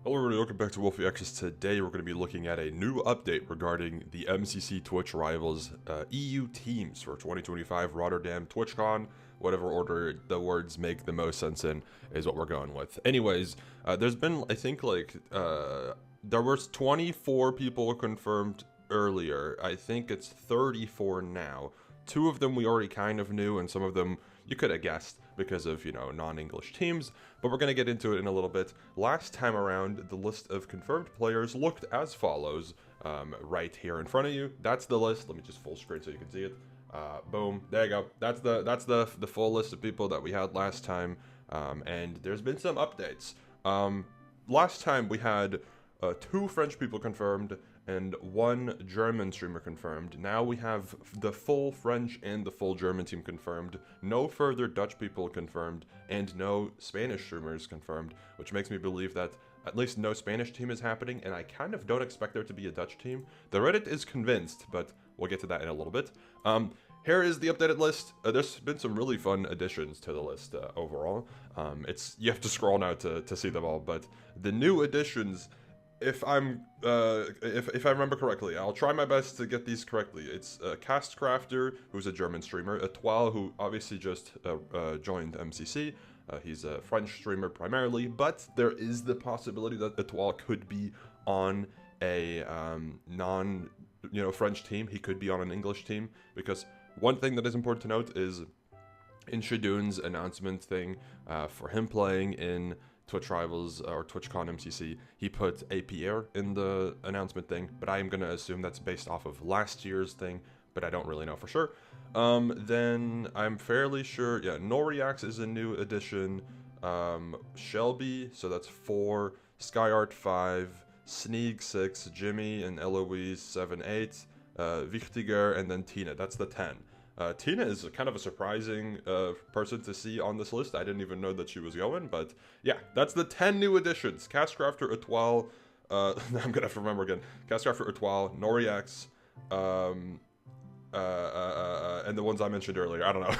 Hello everybody, welcome back to Wolfeei. Today we're going to be looking at a new update regarding the MCC Twitch Rivals EU teams for 2025 Rotterdam TwitchCon. Whatever order the words make the most sense in is what we're going with. Anyways, there's been, I think, there was 24 people confirmed earlier. I think it's 34 now. 2 of them we already kind of knew, and some of them you could have guessed because of, you know, non-English teams, but we're going to get into it in a little bit. Last time around, the list of confirmed players looked as follows, right here in front of you. That's the list. Let me just full screen so you can see it. Boom, there you go. That's the full list of people that we had last time, and there's been some updates. Last time we had 2 French people confirmed and 1 German streamer confirmed. Now we have the full French and the full German team confirmed, no further Dutch people confirmed, and no Spanish streamers confirmed, which makes me believe that at least no Spanish team is happening, and I kind of don't expect there to be a Dutch team. The Reddit is convinced, but we'll get to that in a little bit. Here is the updated list. There's been some really fun additions to the list overall. You have to scroll now to see them all, but the new additions, if I remember correctly, I'll try my best to get these correctly. It's Castcrafter, who's a German streamer, Etoile, who obviously just joined MCC. He's a French streamer primarily, but there is the possibility that Etoile could be on a French team. He could be on an English team, because one thing that is important to note is in Shadoon's announcement thing for him playing in Twitch Rivals or TwitchCon MCC, he put APR in the announcement thing, but I am going to assume that's based off of last year's thing, but I don't really know for sure. Then I'm fairly sure, yeah, Noriax is a new addition, Shelby, so that's 4, Skyart 5, Sneeg 6, Jimmy and Eloise 7, 8, Wichtiger, and then Tina, that's the 10. Tina is kind of a surprising person to see on this list. I didn't even know that she was going, but yeah, that's the 10 new additions. Castcrafter, Etoile, I'm gonna have to remember again. Castcrafter, Etoile, Noriax, and the ones I mentioned earlier. I don't know.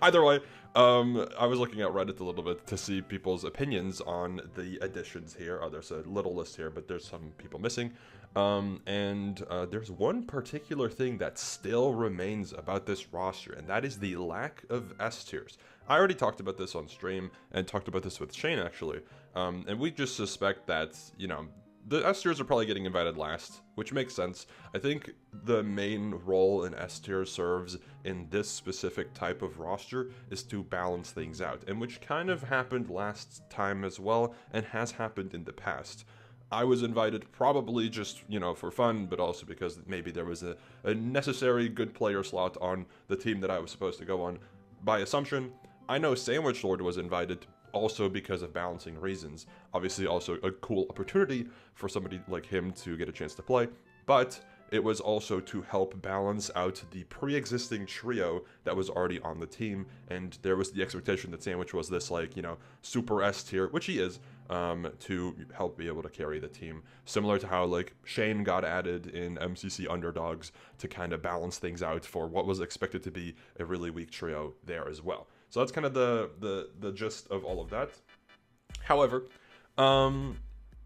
Either way, I was looking at Reddit a little bit to see people's opinions on the additions here. Oh, there's a little list here, but there's some people missing. There's one particular thing that still remains about this roster, and that is the lack of S tiers. I already talked about this on stream and talked about this with Shane actually, and we just suspect that, you know, the S tiers are probably getting invited last, which makes sense. I think the main role an S tier serves in this specific type of roster is to balance things out, and which kind of happened last time as well, and has happened in the past. I was invited probably just, you know, for fun, but also because maybe there was a necessary good player slot on the team that I was supposed to go on. By assumption, I know Sandwich Lord was invited also because of balancing reasons. Obviously also a cool opportunity for somebody like him to get a chance to play, but it was also to help balance out the pre-existing trio that was already on the team, and there was the expectation that Sandwich was this, like, you know, super S tier, which he is, to help be able to carry the team. Similar to how, like, Shane got added in MCC Underdogs to kind of balance things out for what was expected to be a really weak trio there as well. So that's kind of the gist of all of that. However,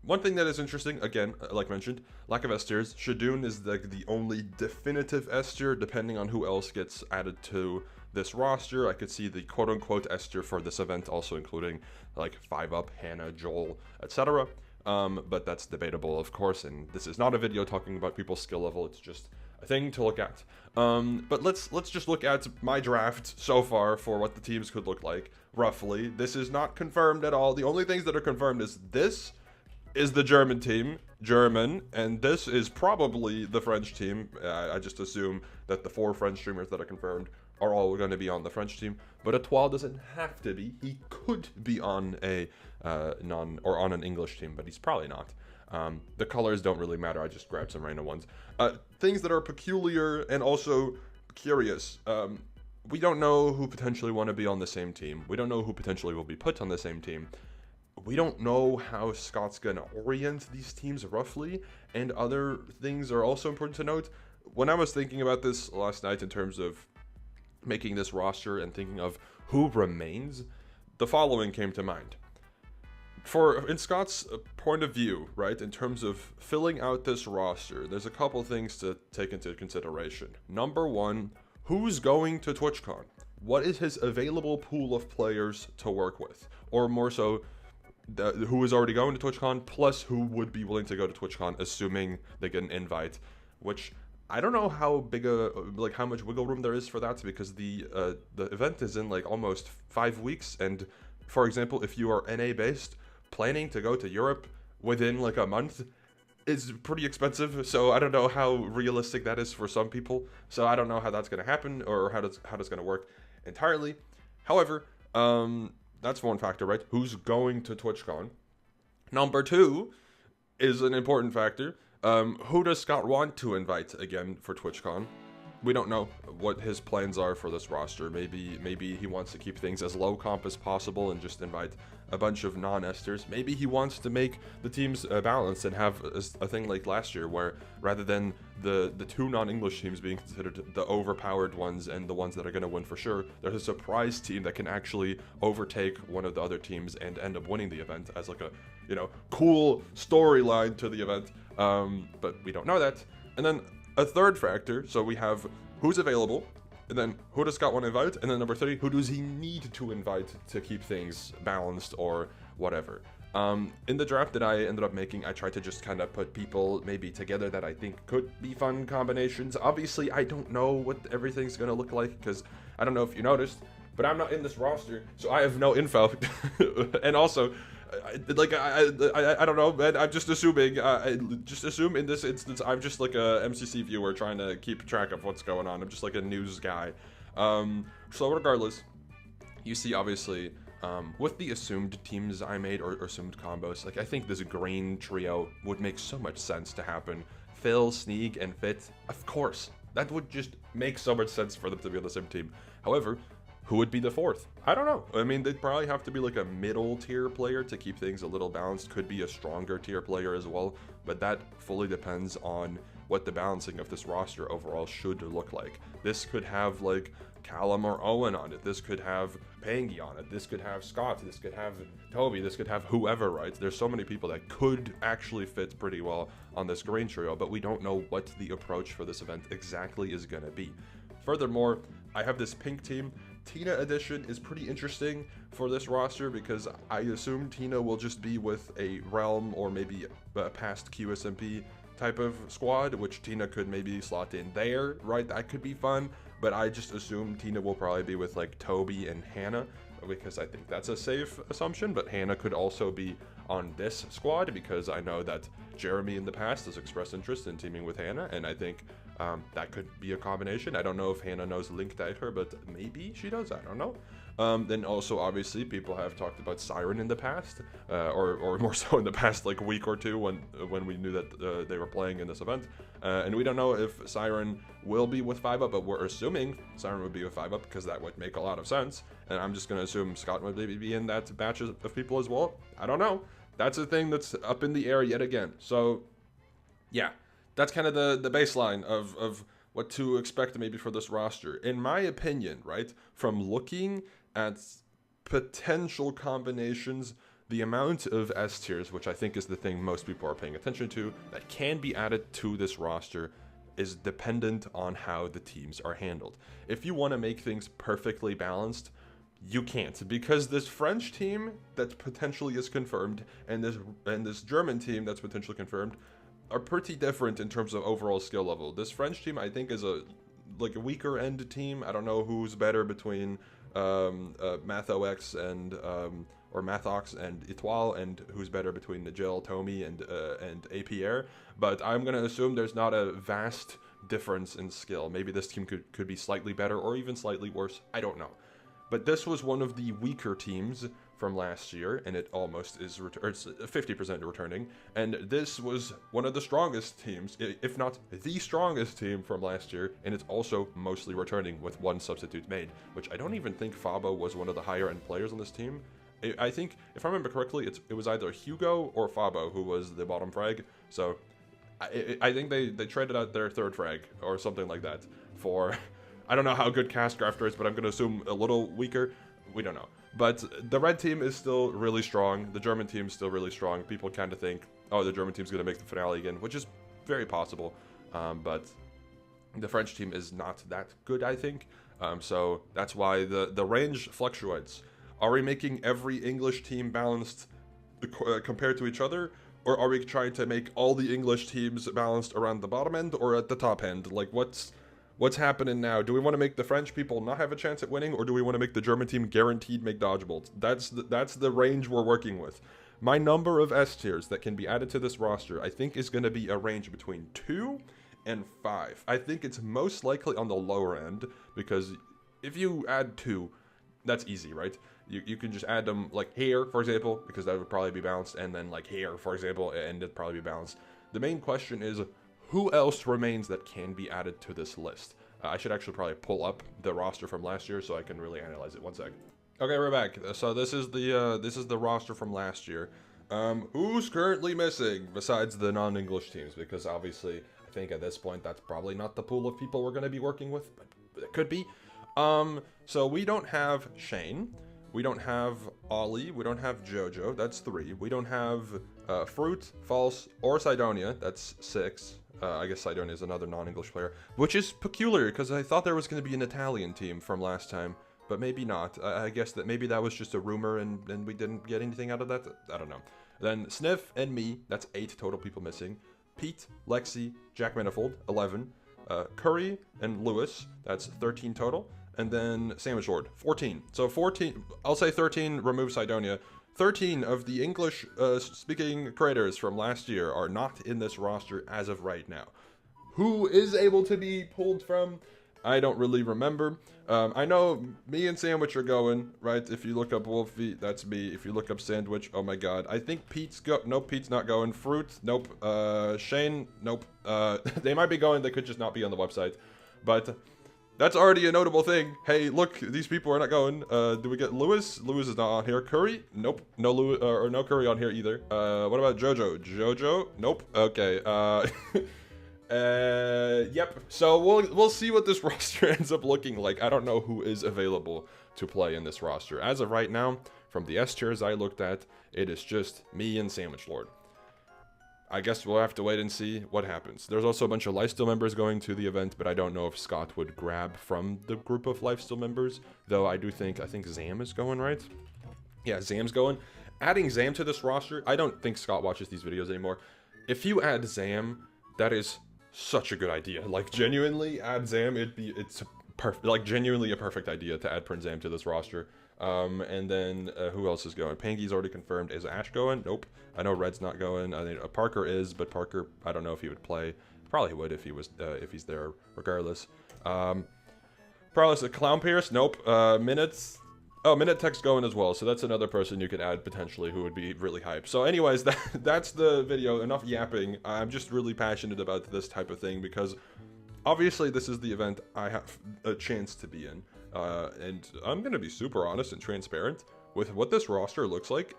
one thing that is interesting, again, like mentioned, lack of S tiers. Shadoon is the only definitive S tier, depending on who else gets added to this roster. I could see the quote-unquote S tier for this event also including like 5UP, Hannah, Joel, etc. But that's debatable, of course, and this is not a video talking about people's skill level, it's just a thing to look at. But let's just look at my draft so far for what the teams could look like, roughly. This is not confirmed at all. The only things that are confirmed is this is the German team, and this is probably the French team. I just assume that the 4 French streamers that are confirmed are all going to be on the French team, but Etoile doesn't have to be. He could be on a on an English team, but he's probably not. The colors don't really matter. I just grabbed some random ones. Things that are peculiar and also curious. We don't know who potentially want to be on the same team. We don't know who potentially will be put on the same team. We don't know how Scott's going to orient these teams roughly, and other things are also important to note. When I was thinking about this last night in terms of making this roster and thinking of who remains, the following came to mind. in Scott's point of view, right, in terms of filling out this roster, there's a couple things to take into consideration. Number one, who's going to TwitchCon? What is his available pool of players to work with? Or more so, who is already going to TwitchCon, plus who would be willing to go to TwitchCon, assuming they get an invite, which I don't know how big how much wiggle room there is for that, because the event is in like almost 5 weeks, and for example, if you are NA based, planning to go to Europe within like a month is pretty expensive. So I don't know how realistic that is for some people. So I don't know how that's going to happen, or how that's going to work entirely. However, that's one factor, right? Who's going to TwitchCon? Number two is an important factor. Who does Scott want to invite again for TwitchCon? We don't know what his plans are for this roster. Maybe he wants to keep things as low comp as possible and just invite a bunch of non-esters. Maybe he wants to make the teams balanced and have a thing like last year, where rather than the two non-English teams being considered the overpowered ones and the ones that are going to win for sure, there's a surprise team that can actually overtake one of the other teams and end up winning the event as like a, you know, cool storyline to the event. But we don't know that. And then a third factor, so we have who's available, and then who does Scott want to invite, and then number 3, who does he need to invite to keep things balanced or whatever. In the draft that I ended up making, I tried to just kind of put people maybe together that I think could be fun combinations. Obviously, I don't know what everything's going to look like, because I don't know if you noticed, but I'm not in this roster, so I have no info. And also, I don't know, man. I'm just assuming. I just assume in this instance, I'm just like a MCC viewer trying to keep track of what's going on. I'm just like a news guy. So regardless, you see, obviously, with the assumed teams I made or assumed combos, like I think this green trio would make so much sense to happen. Phil, Sneak, and Fit, of course, that would just make so much sense for them to be on the same team. However, who would be the fourth? I don't know. I mean, they'd probably have to be like a middle tier player to keep things a little balanced. Could be a stronger tier player as well, but that fully depends on what the balancing of this roster overall should look like. This could have like Callum or Owen on it. This could have Pangy on it. This could have Scott. This could have Toby. This could have whoever, right? There's so many people that could actually fit pretty well on this green trio, but we don't know what the approach for this event exactly is going to be. Furthermore, I have this pink team. Tina edition is pretty interesting for this roster, because I assume Tina will just be with a Realm or maybe a past QSMP type of squad, which Tina could maybe slot in there, right? That could be fun, but I just assume Tina will probably be with like Toby and Hannah, because I think that's a safe assumption, but Hannah could also be on this squad, because I know that Jeremy in the past has expressed interest in teaming with Hannah, and I think that could be a combination. I don't know if Hannah knows Link Dieter, but maybe she does, I don't know. Then also, obviously, people have talked about Siren in the past, or more so in the past like week or two when we knew that they were playing in this event. And we don't know if Siren will be with 5UP, but we're assuming Siren would be with 5UP, because that would make a lot of sense. And I'm just going to assume Scott would maybe be in that batch of people as well. I don't know. That's a thing that's up in the air yet again. So, yeah. That's kind of the baseline of what to expect maybe for this roster. In my opinion, right, from looking at potential combinations, the amount of S tiers, which I think is the thing most people are paying attention to, that can be added to this roster is dependent on how the teams are handled. If you want to make things perfectly balanced, you can't, because this French team that potentially is confirmed and this German team that's potentially confirmed are pretty different in terms of overall skill level. This French team, I think, is a weaker end team. I don't know who's better between MathOX and or Mathox and Etoile, and who's better between Nigel, Tomy, and APR. But I'm gonna assume there's not a vast difference in skill. Maybe this team could be slightly better or even slightly worse. I don't know. But this was one of the weaker teams from last year, and it almost is it's 50% returning. And this was one of the strongest teams, if not the strongest team from last year, and it's also mostly returning with one substitute made, which I don't even think Fabo was one of the higher end players on this team. I think, if I remember correctly, it was either Hugo or Fabo who was the bottom frag. So I think they traded out their third frag or something like that for, I don't know how good Castcrafter is, but I'm going to assume a little weaker. We don't know. But the red team is still really strong. The German team is still really strong. People kind of think, oh, the German team's going to make the finale again, which is very possible. But the French team is not that good, I think. So that's why the range fluctuates. Are we making every English team balanced compared to each other? Or are we trying to make all the English teams balanced around the bottom end or at the top end? Like, what's happening now? Do we want to make the French people not have a chance at winning, or do we want to make the German team guaranteed make dodgeballs? That's the range we're working with. My number of S tiers that can be added to this roster, I think, is going to be a range between 2 and 5. I think it's most likely on the lower end, because if you add 2, that's easy, right? You can just add them like here, for example, because that would probably be balanced, and then like here, for example, and it'd probably be balanced. The main question is, who else remains that can be added to this list? I should actually probably pull up the roster from last year so I can really analyze it. One sec. Okay, we're back. So this is the roster from last year. Who's currently missing besides the non-English teams? Because obviously, I think at this point that's probably not the pool of people we're going to be working with, but it could be. So we don't have Shane. We don't have Ollie. We don't have Jojo. That's 3. We don't have Fruit, False, or Sidonia. That's 6. I guess Sidonia is another non-English player, which is peculiar because I thought there was going to be an Italian team from last time, but maybe not. I guess that maybe that was just a rumor and we didn't get anything out of that. I don't know. Then Sniff and me, that's 8 total people missing. Pete, Lexi, Jack Manifold, 11. Curry and Lewis, that's 13 total. And then Sandwich Lord, 14. So 14, I'll say 13, remove Sidonia. 13 of the English speaking creators from last year are not in this roster as of right now. Who is able to be pulled from? I don't really remember. I know me and Sandwich are going, right? If you look up Wolfeei, that's me. If you look up Sandwich, oh my god. I think Pete's nope, Pete's not going. Fruit, nope. Shane, nope. They might be going, they could just not be on the website. But that's already a notable thing. Hey, look, these people are not going. Do we get Lewis? Lewis is not on here. Curry? Nope. No Lewis, or no Curry on here either. What about Jojo? Jojo? Nope. Okay. Yep. So we'll see what this roster ends up looking like. I don't know who is available to play in this roster. As of right now, from the S tiers I looked at, it is just me and Sandwich Lord. I guess we'll have to wait and see what happens. There's also a bunch of Lifesteal members going to the event, but I don't know if Scott would grab from the group of Lifesteal members, though I think Zam is going, right? Yeah, Zam's going. Adding Zam to this roster, I don't think Scott watches these videos anymore. If you add Zam, that is such a good idea. Like, genuinely add Zam, it's perfect, like genuinely a perfect idea to add Prince Zam to this roster. And then who else is going? Pangy's already confirmed. Is Ash going? Nope. I know Red's not going. I think Parker is, but Parker, I don't know if he would play. Probably would if he was if he's there, regardless. Probably a Clown Pierce. Nope. Minutes. Oh, Minute Tech's going as well, so that's another person you could add potentially who would be really hype. So anyways, that's the video. Enough yapping. I'm just really passionate about this type of thing because obviously this is the event I have a chance to be in. And I'm going to be super honest and transparent with what this roster looks like.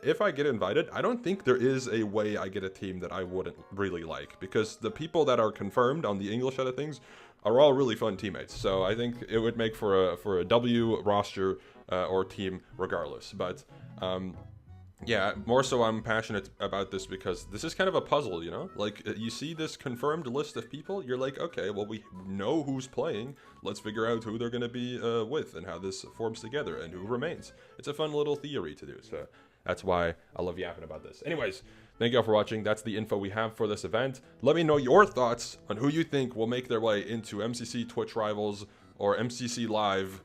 If I get invited, I don't think there is a way I get a team that I wouldn't really like, because the people that are confirmed on the English side of things are all really fun teammates. So I think it would make for a W roster or team regardless. But yeah, more so I'm passionate about this because this is kind of a puzzle, you know? Like, you see this confirmed list of people, you're like, okay, well, we know who's playing. Let's figure out who they're going to be with and how this forms together and who remains. It's a fun little theory to do, so that's why I love yapping about this. Anyways, thank you all for watching. That's the info we have for this event. Let me know your thoughts on who you think will make their way into MCC Twitch Rivals or MCC Live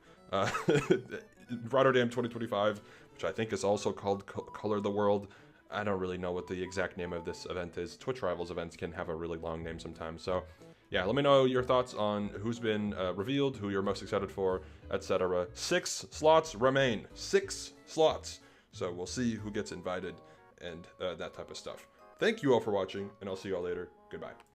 Rotterdam 2025. Which I think is also called Color the World. I don't really know what the exact name of this event is. Twitch Rivals events can have a really long name sometimes. So yeah, let me know your thoughts on who's been revealed, who you're most excited for, etc. 6 slots remain. 6 slots. So we'll see who gets invited and that type of stuff. Thank you all for watching, and I'll see you all later. Goodbye.